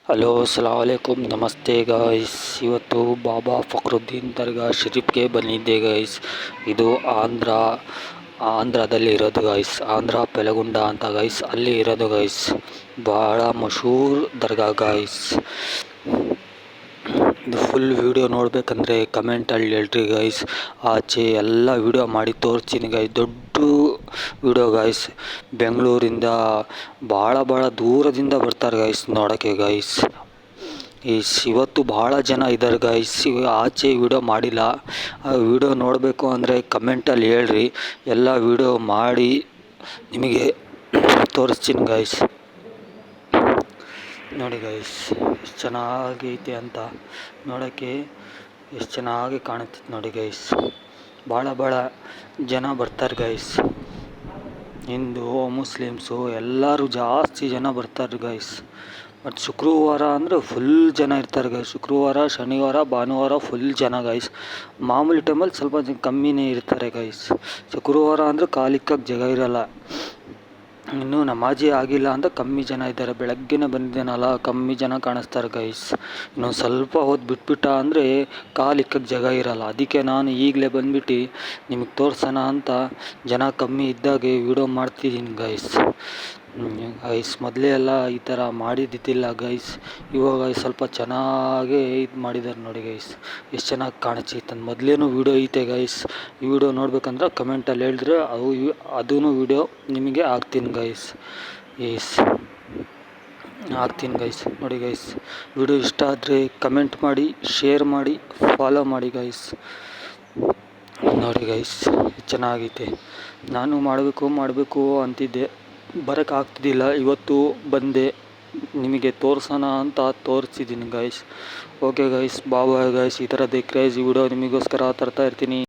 Hello ಅಸ್ಸಲಾಮುಅಲೈಕುಮ್ ನಮಸ್ತೆ guys. ಇವತ್ತು ಬಾಬಾ ಫಕ್ರುದ್ದೀನ್ ದರ್ಗಾ ಶರೀಫ್ಗೆ ಬಂದಿದ್ದೆ ಗೈಸ್. ಇದು ಆಂಧ್ರದಲ್ಲಿ ಇರೋದು ಗೈಸ್. ಆಂಧ್ರ ಪೆಲಗುಂಡ ಅಂತ ಗೈಸ್, ಅಲ್ಲಿ ಇರೋದು ಗೈಸ್. ಭಾಳ ಮಶಹೂರ್ ದರ್ಗಾ ಗೈಸ್. ಇದು ಫುಲ್ ವೀಡಿಯೋ ನೋಡಬೇಕಂದ್ರೆ ಕಮೆಂಟಲ್ಲಿ ಹೇಳ್ರಿ ಗೈಸ್. ಆಚೆ ಎಲ್ಲ ವೀಡಿಯೋ ಮಾಡಿ ತೋರಿಸ್ತೀನಿ ಗೈಸ್. ದೊಡ್ಡ ವೀಡಿಯೋ ಗೈಸ್. ಬೆಂಗಳೂರಿಂದ ಭಾಳ ದೂರದಿಂದ ಬರ್ತಾರೆ ಗೈಸ್ ನೋಡೋಕ್ಕೆ ಗೈಸ್. ಇವತ್ತು ಭಾಳ ಜನ ಇದ್ದಾರೆ ಗೈಸ್. ಆಚೆ ವೀಡಿಯೋ ಮಾಡಿಲ್ಲ. ಆ ವೀಡಿಯೋ ನೋಡಬೇಕು ಅಂದರೆ ಕಮೆಂಟಲ್ಲಿ ಹೇಳ್ರಿ. ಎಲ್ಲ ವೀಡಿಯೋ ಮಾಡಿ ನಿಮಗೆ ತೋರಿಸ್ತೀನಿ ಗೈಸ್. ನೋಡಿ ಗೈಸ್ ಎಷ್ಟು ಚೆನ್ನಾಗೈತೆ ಅಂತ ನೋಡೋಕ್ಕೆ, ಎಷ್ಟು ಚೆನ್ನಾಗಿ ಕಾಣುತ್ತೆ ನೋಡಿ ಗೈಸ್. ಭಾಳ ಜನ ಬರ್ತಾರೆ ಗೈಸ್. ಹಿಂದೂ ಮುಸ್ಲಿಮ್ಸು ಎಲ್ಲರೂ ಜಾಸ್ತಿ ಜನ ಬರ್ತಾರೆ ಗೈಸ್. ಮತ್ತು ಶುಕ್ರವಾರ ಅಂದರೆ ಫುಲ್ ಜನ ಇರ್ತಾರೆ ಗೈಸ್. ಶುಕ್ರವಾರ, ಶನಿವಾರ, ಭಾನುವಾರ ಫುಲ್ ಜನ ಗೈಸ್. ಮಾಮೂಲಿ ಟೈಮಲ್ಲಿ ಸ್ವಲ್ಪ ಕಮ್ಮಿನೇ ಇರ್ತಾರೆ ಗೈಸ್. ಶುಕ್ರವಾರ ಅಂದರೆ ಕಾಲಿಕ್ಕಕ್ಕೆ ಜಾಗ ಇರಲ್ಲ. ಇನ್ನೂ ನಮಾಜಿ ಆಗಿಲ್ಲ ಅಂತ ಕಮ್ಮಿ ಜನ ಇದ್ದಾರೆ. ಬೆಳಗ್ಗೆನೇ ಬಂದಿದ್ದೇನಲ್ಲ, ಕಮ್ಮಿ ಜನ ಕಾಣಿಸ್ತಾರೆ ಗೈಸ್. ಇನ್ನೊಂದು ಸ್ವಲ್ಪ ಹೊತ್ತು ಬಿಟ್ಬಿಟ್ಟ ಅಂದರೆ ಕಾಲಿಕ್ಕಕ್ಕೆ ಜಾಗ ಇರಲ್ಲ. ಅದಕ್ಕೆ ನಾನು ಈಗಲೇ ಬಂದ್ಬಿಟ್ಟು ನಿಮಗೆ ತೋರ್ಸೋಣ ಅಂತ ಜನ ಕಮ್ಮಿ ಇದ್ದಾಗೆ ವೀಡಿಯೋ ಮಾಡ್ತಿದ್ದೀನಿ ಗೈಸ್. ಮೊದಲೇ ಎಲ್ಲ ಈ ಥರ ಮಾಡಿದ್ದಿಲ್ಲ ಗೈಸ್. ಇವಾಗ ಸ್ವಲ್ಪ ಚೆನ್ನಾಗೇ ಇದು ಮಾಡಿದ್ದಾರೆ ನೋಡಿ ಗೈಸ್. ಎಷ್ಟು ಚೆನ್ನಾಗಿ ಕಾಣಿಸ್ತೈತೆ. ಮೊದಲೇನು ವೀಡಿಯೋ ಐತೆ ಗೈಸ್. ಈ ವಿಡಿಯೋ ನೋಡ್ಬೇಕಂದ್ರೆ ಕಮೆಂಟಲ್ಲಿ ಹೇಳಿದ್ರೆ ಅದೂ ವೀಡಿಯೋ ನಿಮಗೆ ಹಾಕ್ತೀನಿ ಗೈಸ್. ಹಾಕ್ತೀನಿ ಗೈಸ್. ನೋಡಿ ಗೈಸ್, ವಿಡಿಯೋ ಇಷ್ಟ ಆದರೆ ಕಮೆಂಟ್ ಮಾಡಿ, ಶೇರ್ ಮಾಡಿ, ಫಾಲೋ ಮಾಡಿ ಗೈಸ್. ನೋಡಿ ಗೈಸ್ ಚೆನ್ನಾಗೈತೆ. ನಾನು ಮಾಡಬೇಕು ಅಂತಿದ್ದೆ, ಬರೋಕ್ಕಾಗ್ತಿದ್ದಿಲ್ಲ. ಇವತ್ತು ಬಂದೆ, ನಿಮಗೆ ತೋರಿಸೋಣ ಅಂತ ತೋರಿಸಿದ್ದೀನಿ guys. Okay guys, bye guys. ಈ ಥರದ್ದು ಕ್ರೇಜಿ ವಿಡಿಯೋ ನಿಮಗೋಸ್ಕರ ತರ್ತಾ ಇರ್ತೀನಿ.